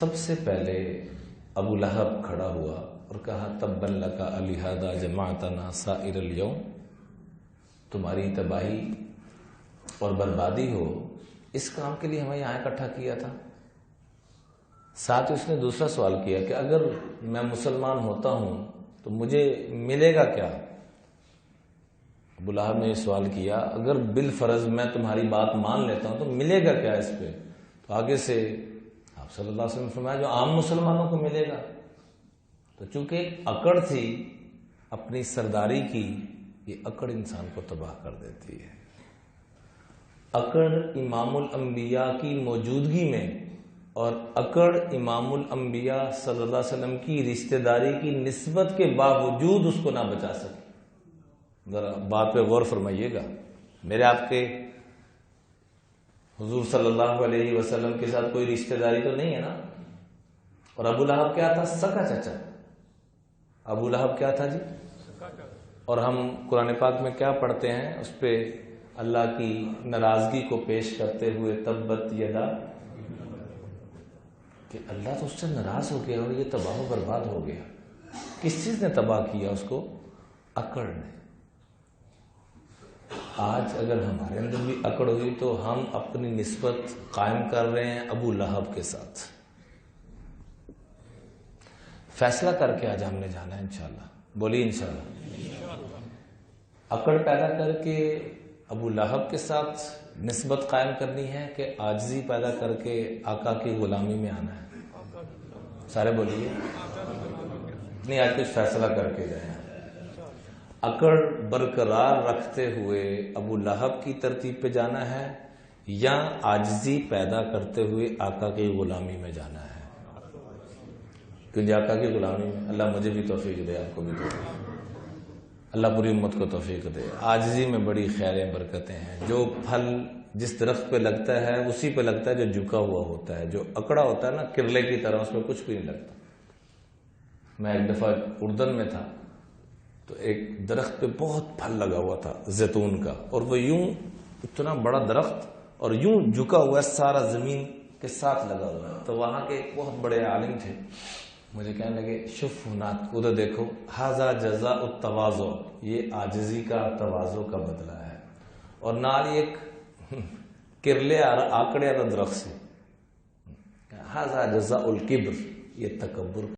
سب سے پہلے ابو لہب کھڑا ہوا اور کہا تبا لک الہذا جمعتنا سائر الیوم، تمہاری تباہی اور بربادی ہو، اس کام کے لیے ہمیں یہاں اکٹھا کیا تھا۔ ساتھ اس نے دوسرا سوال کیا کہ اگر میں مسلمان ہوتا ہوں تو مجھے ملے گا کیا؟ ابو لہب نے یہ سوال کیا، اگر بالفرض میں تمہاری بات مان لیتا ہوں تو ملے گا کیا اس پہ؟ تو آگے سے آپ صلی اللہ علیہ وسلم فرمایا جو عام مسلمانوں کو ملے گا۔ تو چونکہ اکڑ تھی اپنی سرداری کی، یہ اکڑ انسان کو تباہ کر دیتی ہے۔ اکڑ امام الانبیاء کی موجودگی میں اور اکڑ امام الانبیاء صلی اللہ علیہ وسلم کی رشتہ داری کی نسبت کے باوجود اس کو نہ بچا سکی۔ ذرا بات پہ غور فرمائیے گا، میرے آپ کے حضور صلی اللہ علیہ وسلم کے ساتھ کوئی رشتہ داری تو نہیں ہے نا؟ اور ابو لہب کیا تھا؟ سکا چچا۔ ابو لہب کیا تھا جی؟ اور ہم قرآن پاک میں کیا پڑھتے ہیں اس پہ؟ اللہ کی ناراضگی کو پیش کرتے ہوئے تبت یدا، کہ اللہ تو اس سے ناراض ہو گیا اور یہ تباہ و برباد ہو گیا۔ کس چیز نے تباہ کیا اس کو؟ اکڑ نے۔ آج اگر ہمارے اندر بھی اکڑ ہوئی تو ہم اپنی نسبت قائم کر رہے ہیں ابو لہب کے ساتھ۔ فیصلہ کر کے آج ہم نے جانا ہے انشاءاللہ، بولیے انشاءاللہ۔ اکڑ پیدا کر کے ابو لہب کے ساتھ نسبت قائم کرنی ہے کہ عاجزی پیدا کر کے آقا کی غلامی میں آنا ہے؟ سارے بولیے نہیں، آج کچھ فیصلہ کر کے جائیں۔ اکڑ برقرار رکھتے ہوئے ابو لہب کی ترتیب پہ جانا ہے یا عاجزی پیدا کرتے ہوئے آقا کی غلامی میں جانا ہے؟ کیونکہ آقا کی غلامی میں اللہ مجھے بھی توفیق دے، آپ کو بھی توفیق، اللہ پوری امت کو توفیق دے۔ عاجزی میں بڑی خیریں برکتیں ہیں۔ جو پھل جس درخت پہ لگتا ہے اسی پہ لگتا ہے جو جھکا ہوا ہوتا ہے، جو اکڑا ہوتا ہے نا کرلے کی طرح، اس پہ کچھ بھی نہیں لگتا۔ میں ایک دفعہ اردن میں تھا تو ایک درخت پہ بہت پھل لگا ہوا تھا زیتون کا، اور وہ یوں اتنا بڑا درخت اور یوں جھکا ہوا ہے، سارا زمین کے ساتھ لگا ہوا ہے۔ تو وہاں کے ایک بہت بڑے عالم تھے، مجھے کہنے لگے شف ہناک، ادھر دیکھو، ھذا جزاء التواضع، یہ عاجزی کا تواضع کا بدلہ ہے۔ اور نال ایک کرلے آکڑے والا درخت سے، ھذا جزاء الکبر، یہ تکبر